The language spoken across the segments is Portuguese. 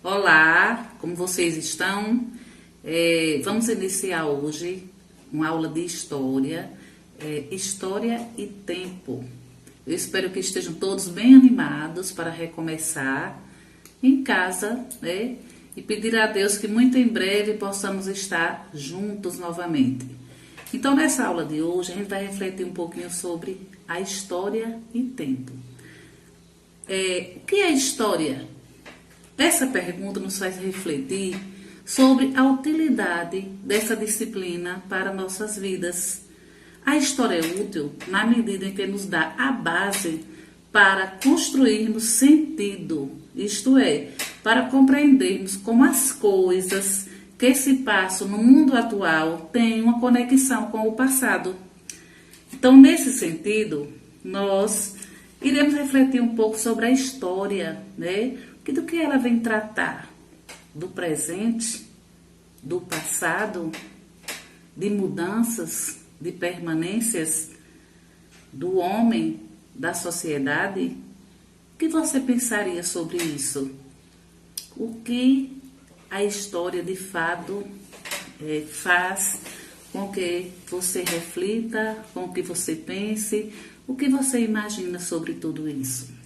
Olá, como vocês estão? Vamos iniciar hoje uma aula de história, história e tempo. Eu espero que estejam todos bem animados para recomeçar em casa, né? E pedir a Deus que muito em breve possamos estar juntos novamente. Então, nessa aula de hoje, a gente vai refletir um pouquinho sobre a história e tempo. O que é história? Essa pergunta nos faz refletir sobre a utilidade dessa disciplina para nossas vidas. A história é útil na medida em que nos dá a base para construirmos sentido, isto é, para compreendermos como as coisas que se passam no mundo atual têm uma conexão com o passado. Então, nesse sentido, nós iremos refletir um pouco sobre a história, né? Do que ela vem tratar? Do presente, do passado, de mudanças, de permanências, do homem, da sociedade? O que você pensaria sobre isso? O que a história de fato faz com que você reflita, com que você pense, o que você imagina sobre tudo isso?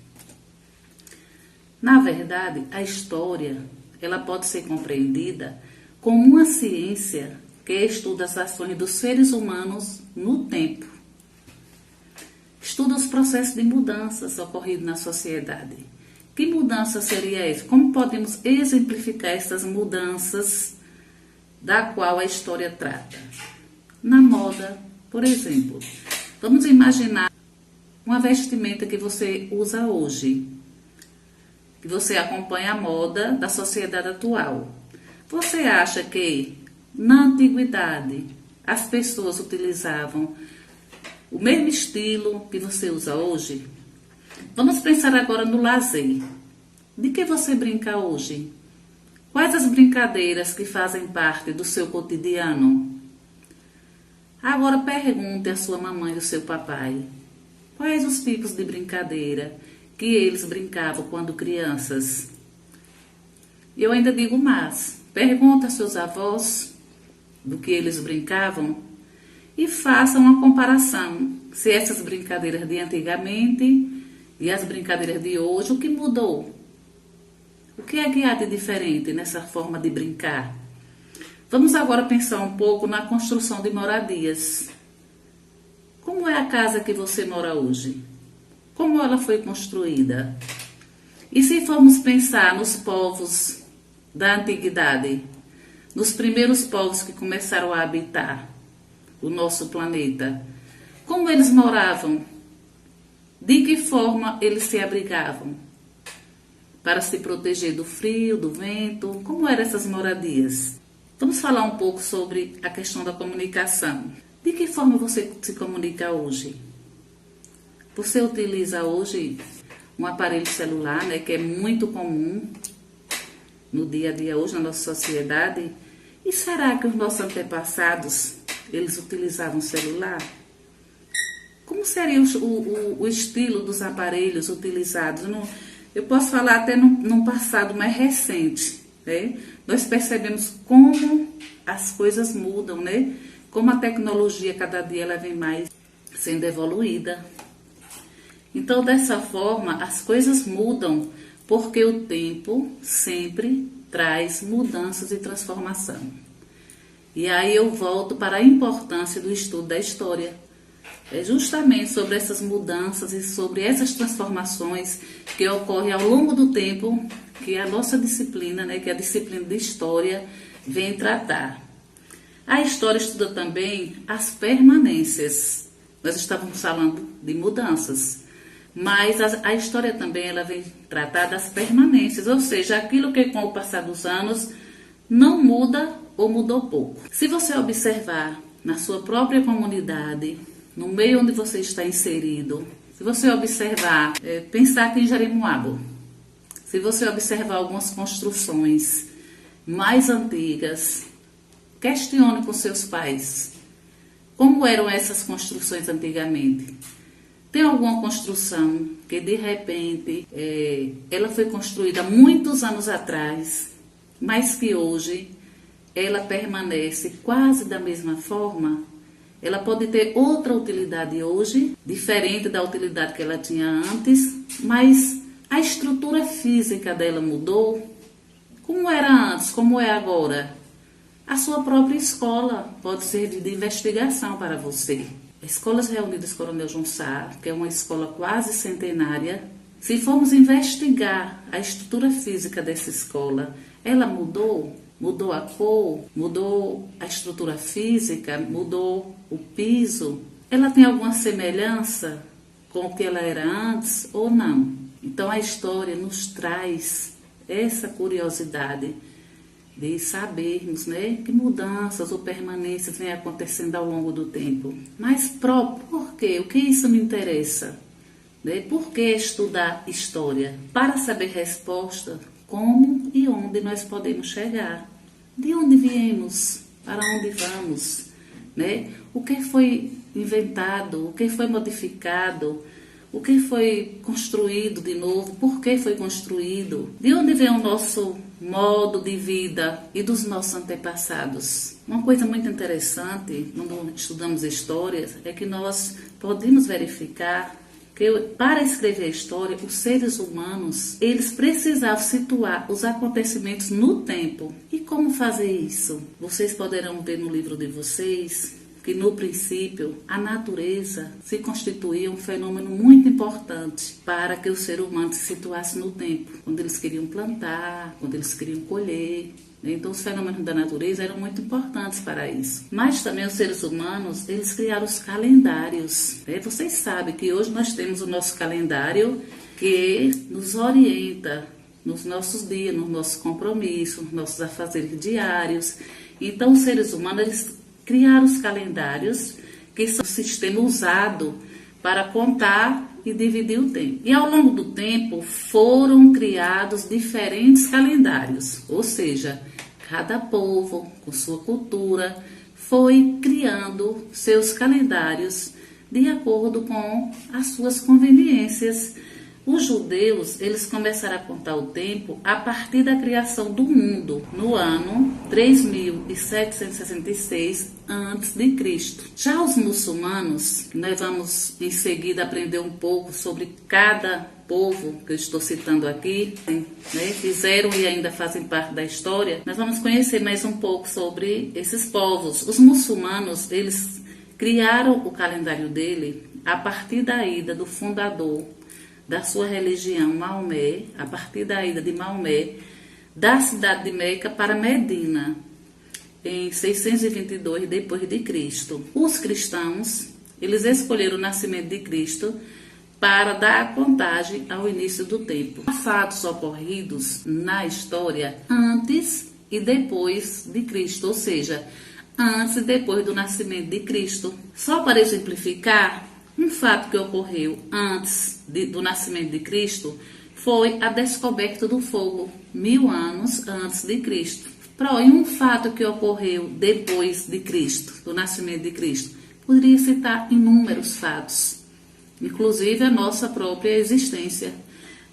Na verdade, a história, ela pode ser compreendida como uma ciência que estuda as ações dos seres humanos no tempo. Estuda os processos de mudanças ocorridos na sociedade. Que mudança seria essa? Como podemos exemplificar essas mudanças da qual a história trata? Na moda, por exemplo. Vamos imaginar uma vestimenta que você usa hoje, que você acompanha a moda da sociedade atual. Você acha que na antiguidade as pessoas utilizavam o mesmo estilo que você usa hoje? Vamos pensar agora no lazer. De que você brinca hoje? Quais as brincadeiras que fazem parte do seu cotidiano? Agora pergunte à sua mamãe e ao seu papai. Quais os tipos de brincadeira que eles brincavam quando crianças? E eu ainda digo mais, pergunta aos seus avós do que eles brincavam e façam uma comparação, se essas brincadeiras de antigamente e as brincadeiras de hoje, o que mudou? O que é que há de diferente nessa forma de brincar? Vamos agora pensar um pouco na construção de moradias. Como é a casa que você mora hoje? Como ela foi construída? E se formos pensar nos povos da antiguidade, nos primeiros povos que começaram a habitar o nosso planeta, como eles moravam? De que forma eles se abrigavam? Para se proteger do frio, do vento, como eram essas moradias? Vamos falar um pouco sobre a questão da comunicação. De que forma você se comunica hoje? Você utiliza hoje um aparelho celular, né, que é muito comum no dia a dia hoje na nossa sociedade. E será que os nossos antepassados, eles utilizavam celular? Como seria o estilo dos aparelhos utilizados? Eu posso falar até num passado mais recente, né? Nós percebemos como as coisas mudam, né? Como a tecnologia cada dia ela vem mais sendo evoluída. Então, dessa forma, as coisas mudam, porque o tempo sempre traz mudanças e transformação. E aí eu volto para a importância do estudo da história. É justamente sobre essas mudanças e sobre essas transformações que ocorrem ao longo do tempo que a nossa disciplina, né, que é a disciplina de história, vem tratar. A história estuda também as permanências. Nós estávamos falando de mudanças. Mas a história também ela vem tratar das permanências, ou seja, aquilo que com o passar dos anos não muda ou mudou pouco. Se você observar na sua própria comunidade, no meio onde você está inserido, se você observar, pensar aqui em Jeremoabo, se você observar algumas construções mais antigas, questione com seus pais como eram essas construções antigamente. Tem alguma construção que de repente ela foi construída muitos anos atrás, mas que hoje ela permanece quase da mesma forma? Ela pode ter outra utilidade hoje, diferente da utilidade que ela tinha antes, mas a estrutura física dela mudou? Como era antes, como é agora? A sua própria escola pode servir de investigação para você. Escolas Reunidas Coronel João Sá, que é uma escola quase centenária, se formos investigar a estrutura física dessa escola, ela mudou? Mudou a cor? Mudou a estrutura física? Mudou o piso? Ela tem alguma semelhança com o que ela era antes ou não? Então a história nos traz essa curiosidade de sabermos, né, que mudanças ou permanências vêm acontecendo ao longo do tempo. Mas por quê? O que isso me interessa? Né? Por que estudar história? Para saber resposta, como e onde nós podemos chegar. De onde viemos? Para onde vamos? Né? O que foi inventado? O que foi modificado? O que foi construído de novo? Por que foi construído? De onde vem o nosso modo de vida e dos nossos antepassados? Uma coisa muito interessante quando estudamos história é que nós podemos verificar que para escrever a história, os seres humanos, eles precisavam situar os acontecimentos no tempo. E como fazer isso? Vocês poderão ver no livro de vocês que no princípio a natureza se constituía um fenômeno muito importante para que o ser humano se situasse no tempo, quando eles queriam plantar, quando eles queriam colher. Então os fenômenos da natureza eram muito importantes para isso. Mas também os seres humanos, eles criaram os calendários. Vocês sabem que hoje nós temos o nosso calendário que nos orienta nos nossos dias, nos nossos compromissos, nos nossos afazeres diários. Então os seres humanos, eles criaram os calendários, que são um sistema usado para contar e dividir o tempo. E ao longo do tempo foram criados diferentes calendários, ou seja, cada povo com sua cultura foi criando seus calendários de acordo com as suas conveniências. Os judeus, eles começaram a contar o tempo a partir da criação do mundo, no ano 3766 a.C. Já os muçulmanos, nós vamos em seguida aprender um pouco sobre cada povo que eu estou citando aqui, né, fizeram e ainda fazem parte da história. Nós vamos conhecer mais um pouco sobre esses povos. Os muçulmanos, eles criaram o calendário dele a partir da ida do fundador da sua religião, Maomé, a partir da ida de Maomé, da cidade de Meca para Medina, em 622 depois de Cristo. Os cristãos, eles escolheram o nascimento de Cristo para dar a contagem ao início do tempo. Fatos ocorridos na história antes e depois de Cristo, ou seja, antes e depois do nascimento de Cristo. Só para exemplificar, um fato que ocorreu antes do nascimento de Cristo foi a descoberta do fogo, 1000 anos antes de Cristo. E um fato que ocorreu depois de Cristo, do nascimento de Cristo, poderia citar inúmeros fatos, inclusive a nossa própria existência.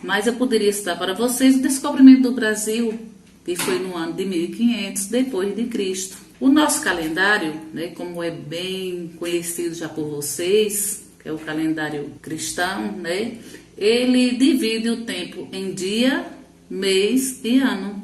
Mas eu poderia citar para vocês o descobrimento do Brasil, que foi no ano de 1500 depois de Cristo. O nosso calendário, né, como é bem conhecido já por vocês, que é o calendário cristão, né? Ele divide o tempo em dia, mês e ano.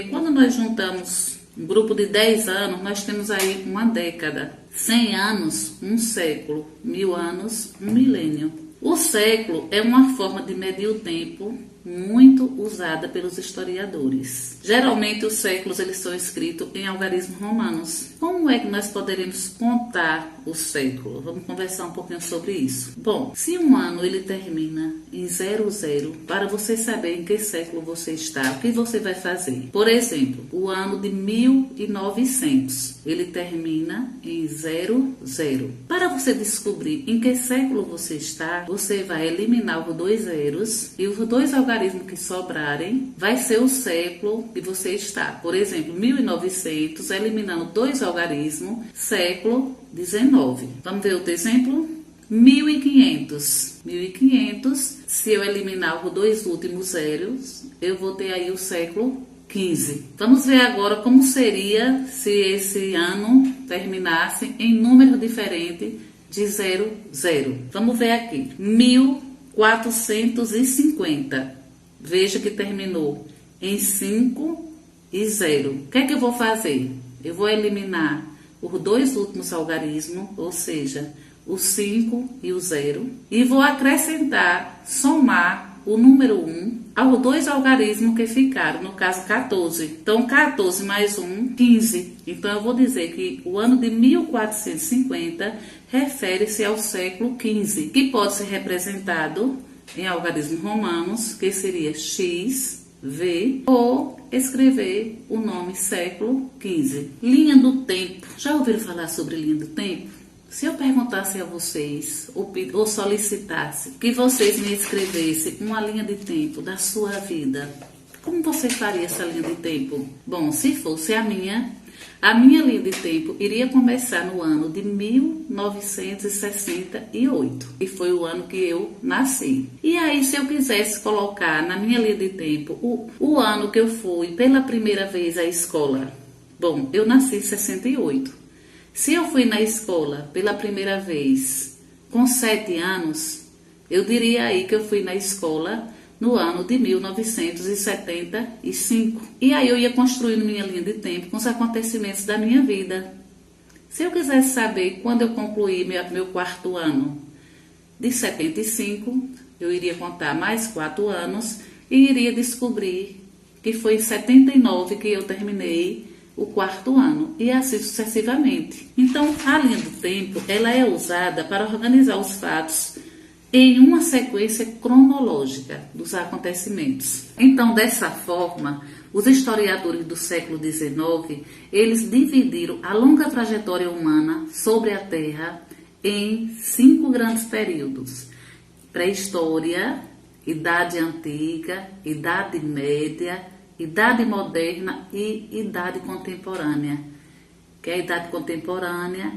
Quando nós juntamos um grupo de 10 anos, nós temos aí uma década. 100 anos, um século. 1000 anos, um milênio. O século é uma forma de medir o tempo muito usada pelos historiadores. Geralmente os séculos eles são escritos em algarismos romanos. Como é que nós poderemos contar o século? Vamos conversar um pouquinho sobre isso. Bom, se um ano ele termina em 00, para você saber em que século você está, o que você vai fazer? Por exemplo, o ano de 1900, ele termina em 00. Para você descobrir em que século você está, você vai eliminar os 2 zeros e os 2 algarismos que sobrarem vai ser o século que você está. Por exemplo, 1900, eliminando 2 algarismos, século 19. Vamos ver outro exemplo? 1.500. 1.500, se eu eliminar os dois últimos zeros, eu vou ter aí o século XV. Vamos ver agora como seria se esse ano terminasse em número diferente de 00. Vamos ver aqui. 1450. Veja que terminou em 5 e 0. O que é que eu vou fazer? Eu vou eliminar os dois últimos algarismos, ou seja, o 5 e o 0, e vou acrescentar, somar o número 1 aos dois algarismos que ficaram, no caso 14. Então, 14 mais 1, 15. Então, eu vou dizer que o ano de 1450 refere-se ao século XV, que pode ser representado em algarismos romanos, que seria x, v, ou escrever o nome século XV. Linha do tempo. Já ouviram falar sobre linha do tempo? Se eu perguntasse a vocês, ou solicitasse que vocês me escrevessem uma linha de tempo da sua vida, como você faria essa linha de tempo? Bom, se fosse a minha linha de tempo iria começar no ano de 1968, que foi o ano que eu nasci. E aí, se eu quisesse colocar na minha linha de tempo o ano que eu fui pela primeira vez à escola, bom, eu nasci em 68. Se eu fui na escola pela primeira vez com 7 anos, eu diria aí que eu fui na escola no ano de 1975. E aí eu ia construindo minha linha de tempo com os acontecimentos da minha vida. Se eu quisesse saber quando eu concluí meu quarto ano de 75, eu iria contar mais 4 anos e iria descobrir que foi em 79 que eu terminei o quarto ano, e assim sucessivamente. Então, a linha do tempo, ela é usada para organizar os fatos em uma sequência cronológica dos acontecimentos. Então, dessa forma, os historiadores do século XIX, eles dividiram a longa trajetória humana sobre a Terra em 5 grandes períodos: pré-história, Idade Antiga, Idade Média, Idade Moderna e Idade Contemporânea. Que a Idade Contemporânea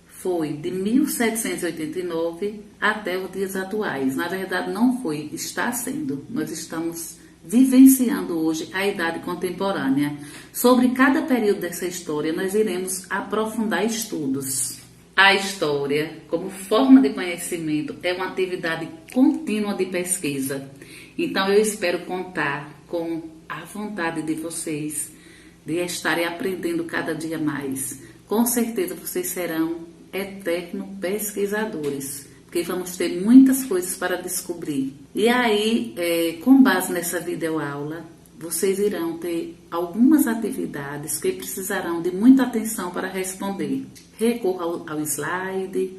foi de 1789 até os dias atuais. Na verdade, não foi, está sendo. Nós estamos vivenciando hoje a Idade Contemporânea. Sobre cada período dessa história, nós iremos aprofundar estudos. A história, como forma de conhecimento, é uma atividade contínua de pesquisa. Então, eu espero contar com a vontade de vocês de estarem aprendendo cada dia mais. Com certeza vocês serão eternos pesquisadores, porque vamos ter muitas coisas para descobrir. E aí, com base nessa videoaula, vocês irão ter algumas atividades que precisarão de muita atenção para responder. Recorra ao slide,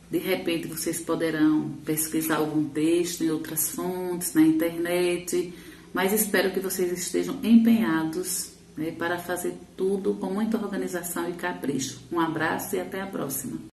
de repente vocês poderão pesquisar algum texto em outras fontes, na internet, mas espero que vocês estejam empenhados, para fazer tudo com muita organização e capricho. Um abraço e até a próxima.